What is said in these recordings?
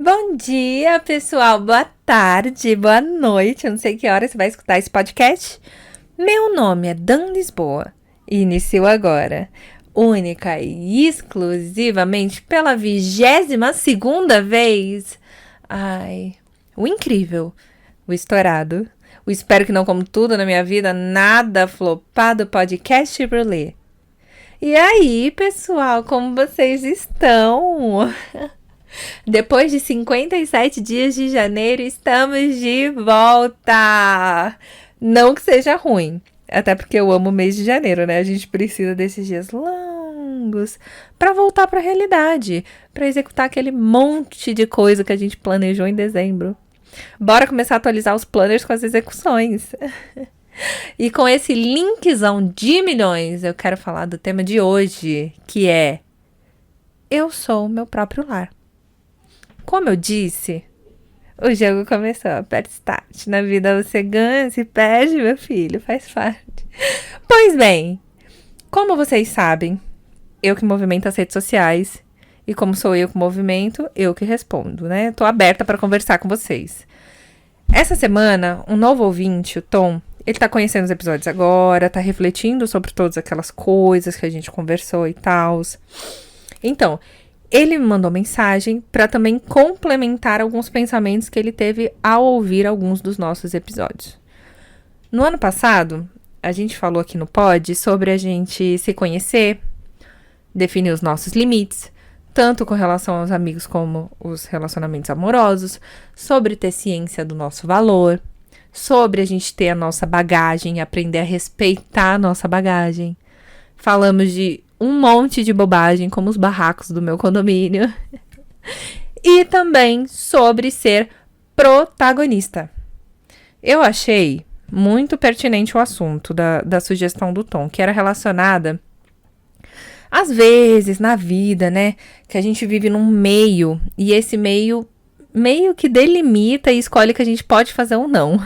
Bom dia, pessoal. Boa tarde, boa noite. Eu não sei que hora você vai escutar esse podcast. Meu nome é Dan Lisboa e inicio agora, única e exclusivamente pela 22ª vez. O incrível, o estourado, o espero que não como tudo na minha vida, nada flopado podcast Brulé. E aí, pessoal, como vocês estão? Depois de 57 dias de janeiro, estamos de volta! Não que seja ruim, até porque eu amo o mês de janeiro, né? A gente precisa desses dias longos para voltar para a realidade, para executar aquele monte de coisa que a gente planejou em dezembro. Bora começar a atualizar os planners com as execuções. E com esse linkzão de milhões, eu quero falar do tema de hoje, que é: eu sou o meu próprio lar. Como eu disse, o jogo começou. Aperte start. Na vida você ganha, se perde, meu filho, faz parte. Pois bem, como vocês sabem, eu que movimento as redes sociais. E como sou eu que movimento, eu que respondo, né? Tô aberta para conversar com vocês. Essa semana, um novo ouvinte, o Tom, ele tá conhecendo os episódios agora, tá refletindo sobre todas aquelas coisas que a gente conversou e tal. Então, ele me mandou mensagem para também complementar alguns pensamentos que ele teve ao ouvir alguns dos nossos episódios. No ano passado, a gente falou aqui no pod sobre a gente se conhecer, definir os nossos limites, tanto com relação aos amigos como os relacionamentos amorosos, sobre ter ciência do nosso valor, sobre a gente ter a nossa bagagem, aprender a respeitar a nossa bagagem. Falamos de um monte de bobagem, como os barracos do meu condomínio. E também sobre ser protagonista. Eu achei muito pertinente o assunto da sugestão do Tom, que era relacionada, às vezes, na vida, né? Que a gente vive num meio, e esse meio que delimita e escolhe que a gente pode fazer ou não.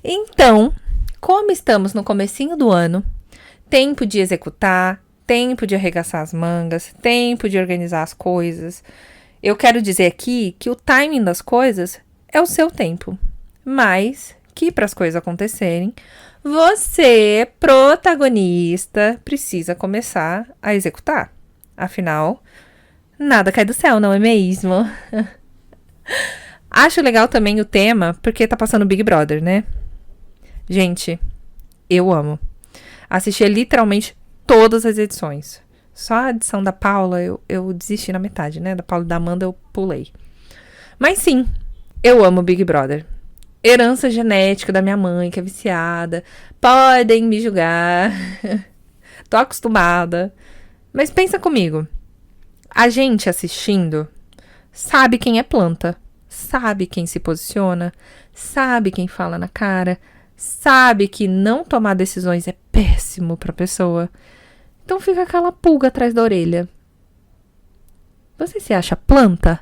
Então, como estamos no comecinho do ano, tempo de executar, tempo de arregaçar as mangas, tempo de organizar as coisas. Eu quero dizer aqui que o timing das coisas é o seu tempo, mas que para as coisas acontecerem, você, protagonista, precisa começar a executar. Afinal, nada cai do céu, não é mesmo? Acho legal também o tema, porque tá passando Big Brother, né? Gente, eu amo. Assisti literalmente todas as edições. Só a edição da Paula eu desisti na metade, né? Da Paula e da Amanda eu pulei. Mas sim, eu amo Big Brother. Herança genética da minha mãe, que é viciada. Podem me julgar. Tô acostumada. Mas pensa comigo. A gente assistindo sabe quem é planta. Sabe quem se posiciona. Sabe quem fala na cara. Sabe que não tomar decisões é péssimo pra pessoa. Então fica aquela pulga atrás da orelha. Você se acha planta?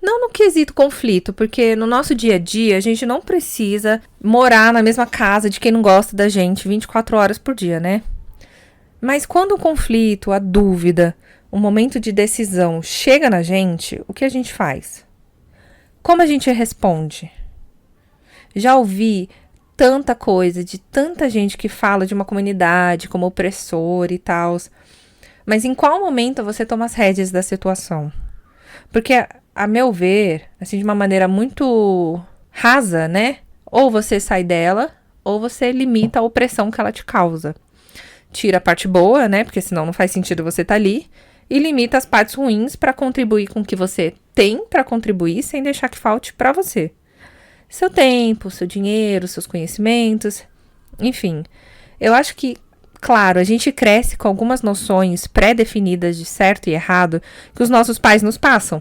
Não no quesito conflito, porque no nosso dia a dia a gente não precisa morar na mesma casa de quem não gosta da gente 24 horas por dia, né? Mas quando o conflito, a dúvida, o momento de decisão chega na gente, o que a gente faz? Como a gente responde? Já ouvi tanta coisa de tanta gente que fala de uma comunidade como opressor e tal. Mas em qual momento você toma as rédeas da situação? Porque, a meu ver, assim, de uma maneira muito rasa, né? Ou você sai dela, ou você limita a opressão que ela te causa. Tira a parte boa, né? Porque senão não faz sentido você estar ali. E limita as partes ruins para contribuir com o que você tem para contribuir, sem deixar que falte para você. Seu tempo, seu dinheiro, seus conhecimentos, enfim. Eu acho que, claro, a gente cresce com algumas noções pré-definidas de certo e errado que os nossos pais nos passam.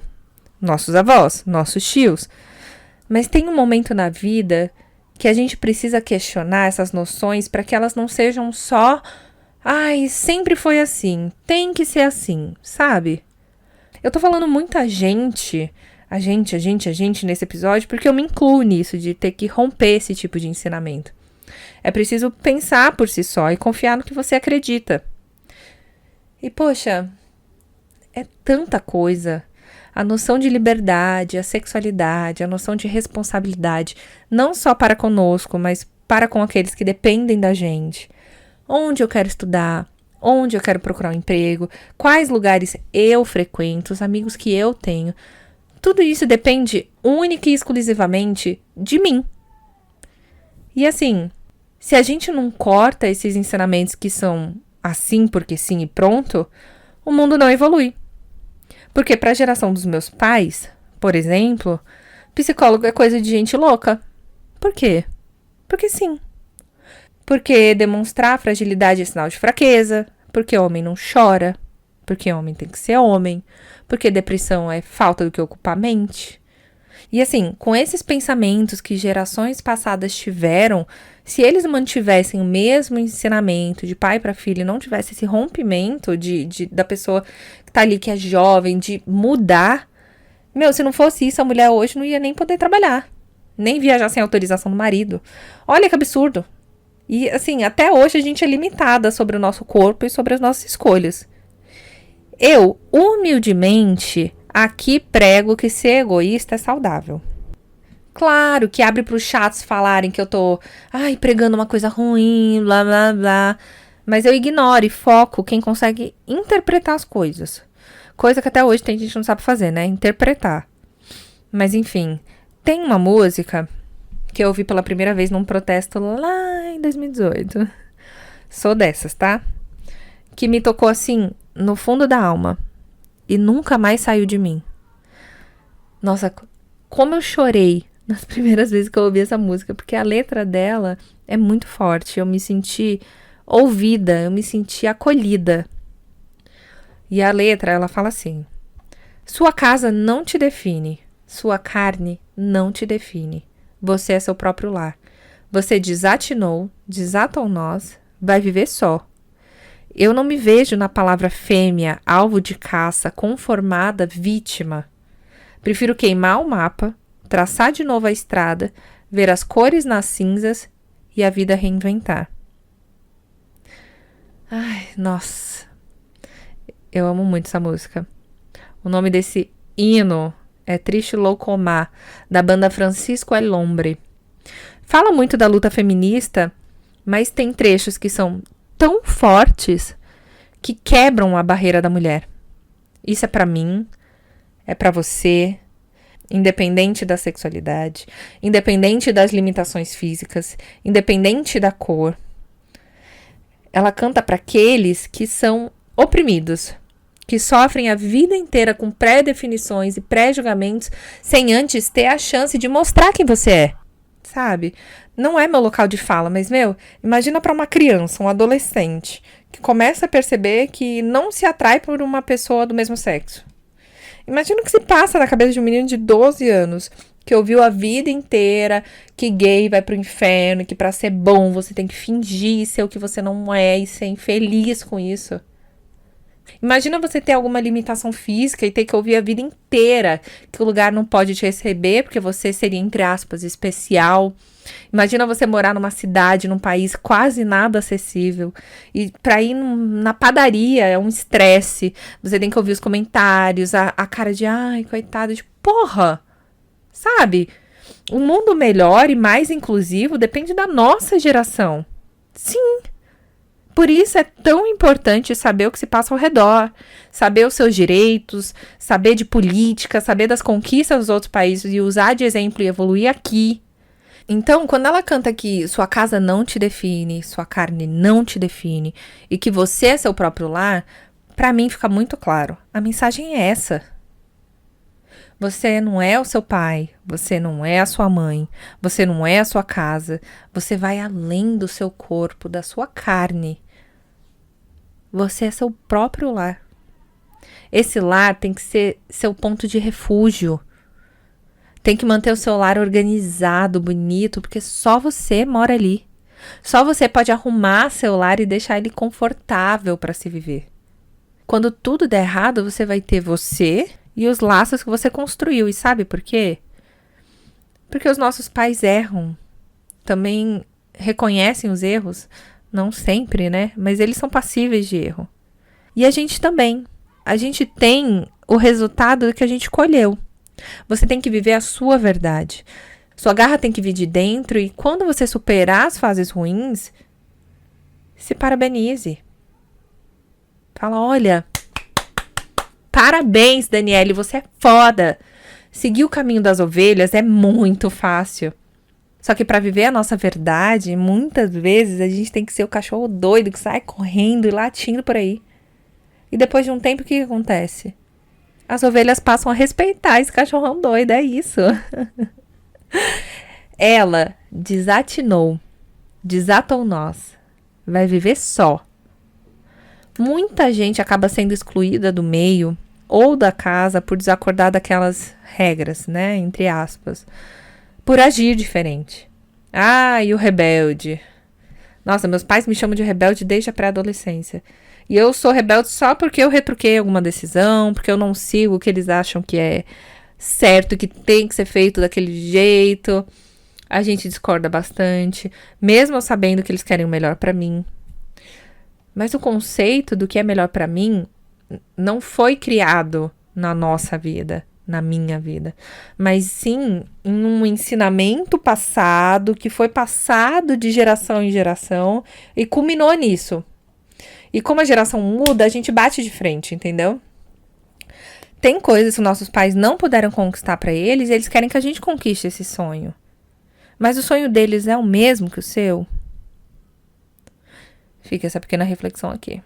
Nossos avós, nossos tios. Mas tem um momento na vida que a gente precisa questionar essas noções para que elas não sejam só: ai, sempre foi assim, tem que ser assim, sabe? Eu tô falando muita gente, a gente nesse episódio, porque eu me incluo nisso, de ter que romper esse tipo de ensinamento. É preciso pensar por si só e confiar no que você acredita. E, poxa, é tanta coisa. a noção de liberdade, a sexualidade, a noção de responsabilidade, não só para conosco, mas para com aqueles que dependem da gente. Onde eu quero estudar, onde eu quero procurar um emprego, quais lugares eu frequento, os amigos que eu tenho. Tudo isso depende única e exclusivamente de mim. E assim, se a gente não corta esses ensinamentos que são assim porque sim e pronto, o mundo não evolui. Porque para a geração dos meus pais, por exemplo, psicólogo é coisa de gente louca. Por quê? Porque sim. Porque demonstrar fragilidade é sinal de fraqueza, porque homem não chora, porque homem tem que ser homem, porque depressão é falta do que ocupar a mente. E assim, com esses pensamentos que gerações passadas tiveram, se eles mantivessem o mesmo ensinamento de pai para filho e não tivesse esse rompimento da pessoa que tá ali, que é jovem, de mudar, se não fosse isso, a mulher hoje não ia nem poder trabalhar, nem viajar sem autorização do marido. Olha que absurdo. E assim, até hoje a gente é limitada sobre o nosso corpo e sobre as nossas escolhas. Eu, humildemente, aqui prego que ser egoísta é saudável. Claro que abre para os chatos falarem que eu tô pregando uma coisa ruim, blá blá blá. Mas eu ignoro e foco quem consegue interpretar as coisas. Coisa que até hoje tem gente que não sabe fazer, né? Interpretar. Mas enfim, tem uma música que eu ouvi pela primeira vez num protesto lá em 2018. Sou dessas, tá? Que me tocou assim, no fundo da alma. E nunca mais saiu de mim. Nossa, como eu chorei nas primeiras vezes que eu ouvi essa música, porque a letra dela é muito forte. Eu me senti ouvida, eu me senti acolhida. E a letra, ela fala assim: sua casa não te define, sua carne não te define. Você é seu próprio lar. Você desatinou, desatou nós, vai viver só. Eu não me vejo na palavra fêmea, alvo de caça, conformada, vítima. Prefiro queimar o mapa, traçar de novo a estrada, ver as cores nas cinzas e a vida reinventar. Ai, nossa. Eu amo muito essa música. O nome desse hino é Triste Loucomar, da banda Francisco El Hombre. Fala muito da luta feminista, mas tem trechos que são tão fortes que quebram a barreira da mulher. Isso é pra mim, é pra você, independente da sexualidade, independente das limitações físicas, independente da cor. Ela canta pra aqueles que são oprimidos, que sofrem a vida inteira com pré-definições e pré-julgamentos sem antes ter a chance de mostrar quem você é, sabe? Não é meu local de fala, mas, imagina para uma criança, um adolescente, que começa a perceber que não se atrai por uma pessoa do mesmo sexo. Imagina o que se passa na cabeça de um menino de 12 anos, que ouviu a vida inteira que gay vai pro inferno, que para ser bom você tem que fingir ser o que você não é e ser infeliz com isso. Imagina você ter alguma limitação física e ter que ouvir a vida inteira que o lugar não pode te receber porque você seria, entre aspas, especial. Imagina você morar numa cidade, num país quase nada acessível e pra ir na padaria é um estresse. Você tem que ouvir os comentários, a cara de ai, coitado, de porra, sabe? Um mundo melhor e mais inclusivo depende da nossa geração. Sim. Por isso é tão importante saber o que se passa ao redor, saber os seus direitos, saber de política, saber das conquistas dos outros países e usar de exemplo e evoluir aqui. Então, quando ela canta que sua casa não te define, sua carne não te define e que você é seu próprio lar, pra mim fica muito claro. A mensagem é essa. Você não é o seu pai, você não é a sua mãe, você não é a sua casa, você vai além do seu corpo, da sua carne. Você é seu próprio lar. Esse lar tem que ser seu ponto de refúgio. Tem que manter o seu lar organizado, bonito, porque só você mora ali. Só você pode arrumar seu lar e deixar ele confortável para se viver. Quando tudo der errado, você vai ter você e os laços que você construiu. E sabe por quê? Porque os nossos pais erram. Também reconhecem os erros. Não sempre, né? Mas eles são passíveis de erro. E a gente também. a gente tem o resultado do que a gente colheu. Você tem que viver a sua verdade. Sua garra tem que vir de dentro e quando você superar as fases ruins, se parabenize. Fala, olha, parabéns, Daniele, você é foda. Seguir o caminho das ovelhas é muito fácil. Só que para viver a nossa verdade, muitas vezes a gente tem que ser o cachorro doido que sai correndo e latindo por aí. E depois de um tempo, o que acontece? As ovelhas passam a respeitar esse cachorrão doido, é isso. Ela desatinou, desatou nós. Vai viver só. Muita gente acaba sendo excluída do meio ou da casa por desacordar daquelas regras, né? Entre aspas. Por agir diferente. E o rebelde. Nossa, meus pais me chamam de rebelde desde a pré-adolescência. E eu sou rebelde só porque eu retruquei alguma decisão, porque eu não sigo o que eles acham que é certo, que tem que ser feito daquele jeito. A gente discorda bastante, mesmo eu sabendo que eles querem o melhor pra mim. Mas o conceito do que é melhor pra mim não foi criado na nossa vida, na minha vida, mas sim em um ensinamento passado que foi passado de geração em geração e culminou nisso. E como a geração muda, a gente bate de frente, entendeu? Tem coisas que nossos pais não puderam conquistar pra eles e eles querem que a gente conquiste esse sonho. Mas o sonho deles é o mesmo que o seu? Fica essa pequena reflexão aqui.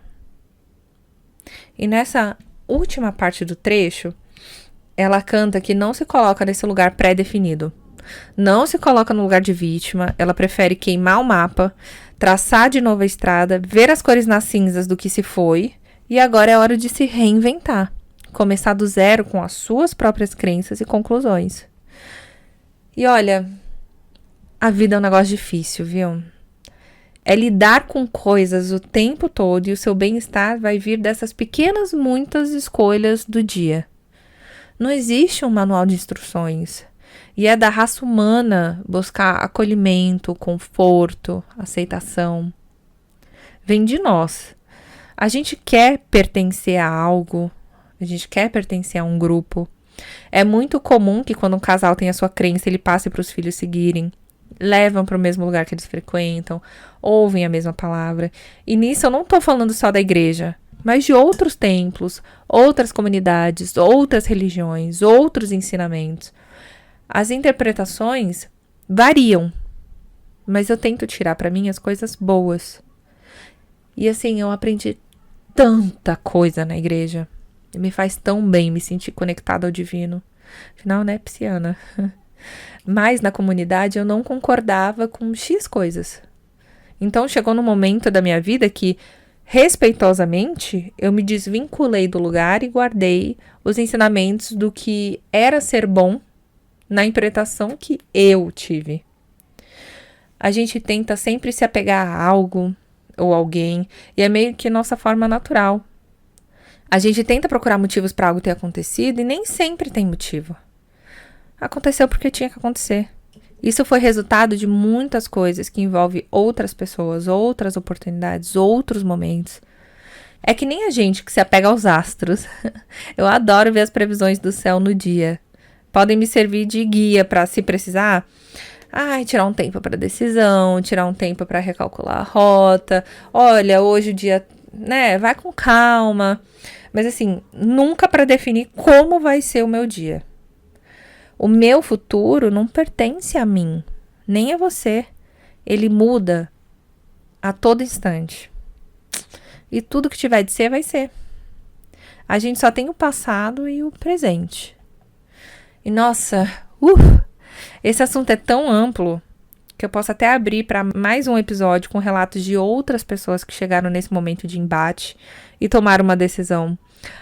E nessa última parte do trecho, ela canta que não se coloca nesse lugar pré-definido. Não se coloca no lugar de vítima. Ela prefere queimar o mapa, traçar de novo a estrada, ver as cores nas cinzas do que se foi. E agora é hora de se reinventar. Começar do zero com as suas próprias crenças e conclusões. E olha, a vida é um negócio difícil, viu? É lidar com coisas o tempo todo e o seu bem-estar vai vir dessas pequenas, muitas escolhas do dia. Não existe um manual de instruções. E é da raça humana buscar acolhimento, conforto, aceitação. Vem de nós. A gente quer pertencer a algo, a gente quer pertencer a um grupo. É muito comum que quando um casal tem a sua crença, ele passe para os filhos seguirem. Levam para o mesmo lugar que eles frequentam, ouvem a mesma palavra. E nisso eu não estou falando só da igreja, mas de outros templos, outras comunidades, outras religiões, outros ensinamentos. As interpretações variam, mas eu tento tirar para mim as coisas boas. E assim, eu aprendi tanta coisa na igreja. Me faz tão bem me sentir conectada ao divino. Afinal, né, pisciana? Mas na comunidade eu não concordava com X coisas. Então chegou num momento da minha vida que, respeitosamente, eu me desvinculei do lugar e guardei os ensinamentos do que era ser bom na interpretação que eu tive. A gente tenta sempre se apegar a algo ou alguém e é meio que nossa forma natural. A gente tenta procurar motivos para algo ter acontecido e nem sempre tem motivo. Aconteceu porque tinha que acontecer. Isso foi resultado de muitas coisas que envolvem outras pessoas, outras oportunidades, outros momentos. É que nem a gente que se apega aos astros. Eu adoro ver as previsões do céu no dia. Podem me servir de guia para, se precisar, tirar um tempo para decisão, tirar um tempo para recalcular a rota. Olha, hoje o dia, né, vai com calma. Mas assim, nunca para definir como vai ser o meu dia. O meu futuro não pertence a mim, nem a você. Ele muda a todo instante. E tudo que tiver de ser, vai ser. A gente só tem o passado e o presente. E nossa, esse assunto é tão amplo que eu posso até abrir para mais um episódio com relatos de outras pessoas que chegaram nesse momento de embate e tomaram uma decisão.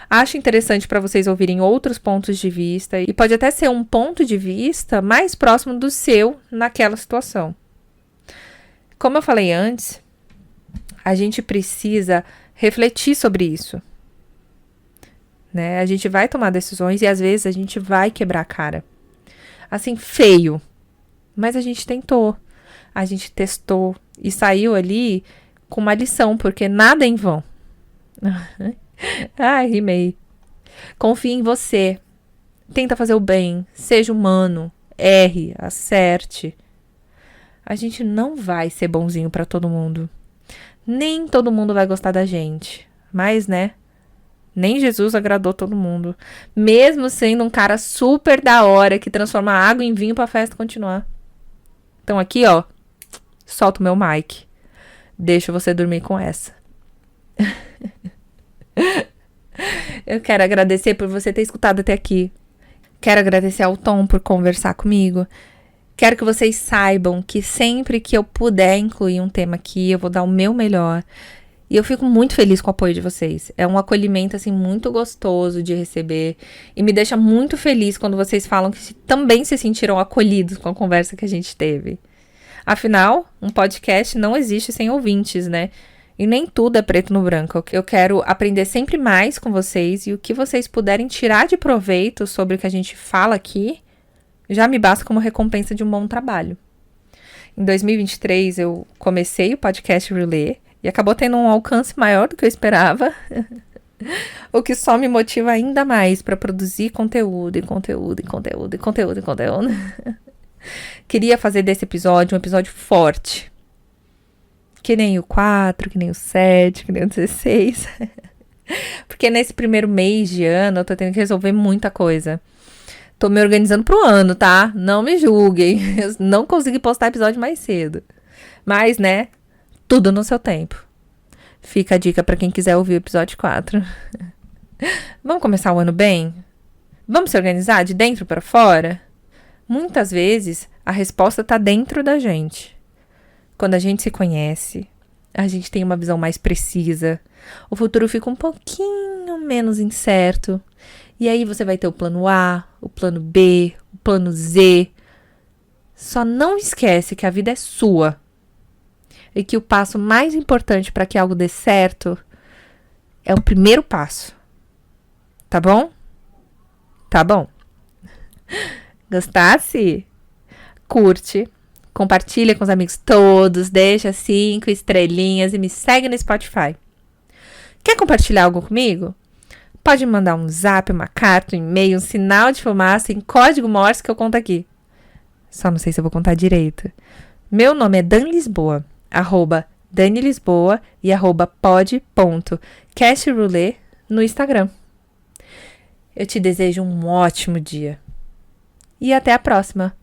Acho interessante para vocês ouvirem outros pontos de vista e pode até ser um ponto de vista mais próximo do seu naquela situação. Como eu falei antes, a gente precisa refletir sobre isso. Né? A gente vai tomar decisões e às vezes a gente vai quebrar a cara. Assim, feio. Mas a gente tentou. A gente testou e saiu ali com uma lição, porque nada é em vão. Rimei. Confie em você. Tenta fazer o bem. Seja humano. Erre. Acerte. A gente não vai ser bonzinho pra todo mundo. Nem todo mundo vai gostar da gente. Mas, né? Nem Jesus agradou todo mundo. Mesmo sendo um cara super da hora que transforma água em vinho pra festa continuar. Então aqui, ó. Solta o meu mic. Deixa você dormir com essa. Eu quero agradecer por você ter escutado até aqui. Quero agradecer ao Tom por conversar comigo. Quero que vocês saibam que sempre que eu puder incluir um tema aqui, eu vou dar o meu melhor. E eu fico muito feliz com o apoio de vocês. É um acolhimento, assim, muito gostoso de receber. E me deixa muito feliz quando vocês falam que também se sentiram acolhidos com a conversa que a gente teve. Afinal, um podcast não existe sem ouvintes, né? E nem tudo é preto no branco. Eu quero aprender sempre mais com vocês. E o que vocês puderem tirar de proveito sobre o que a gente fala aqui, já me basta como recompensa de um bom trabalho. Em 2023, eu comecei o podcast Relay. E acabou tendo um alcance maior do que eu esperava. O que só me motiva ainda mais para produzir conteúdo. Queria fazer desse episódio um episódio forte. Que nem o 4, que nem o 7, que nem o 16. Porque nesse primeiro mês de ano eu tô tendo que resolver muita coisa. Tô me organizando pro ano, tá? Não me julguem. Eu não consegui postar episódio mais cedo. Mas, né? Tudo no seu tempo. Fica a dica pra quem quiser ouvir o episódio 4. Vamos começar o ano bem? Vamos se organizar de dentro pra fora? Muitas vezes, a resposta tá dentro da gente. Quando a gente se conhece, a gente tem uma visão mais precisa. O futuro fica um pouquinho menos incerto. E aí você vai ter o plano A, o plano B, o plano Z. Só não esquece que a vida é sua. E que o passo mais importante para que algo dê certo é o primeiro passo. Tá bom? Tá bom. Gostasse? Curte. Compartilha com os amigos todos. Deixa 5 estrelinhas e me segue no Spotify. Quer compartilhar algo comigo? Pode mandar um zap, uma carta, um e-mail, um sinal de fumaça em código Morse que eu conto aqui. Só não sei se eu vou contar direito. Meu nome é Dan Lisboa. @DaniLisboa e @pod.castroulé no Instagram. Eu te desejo um ótimo dia. E até a próxima.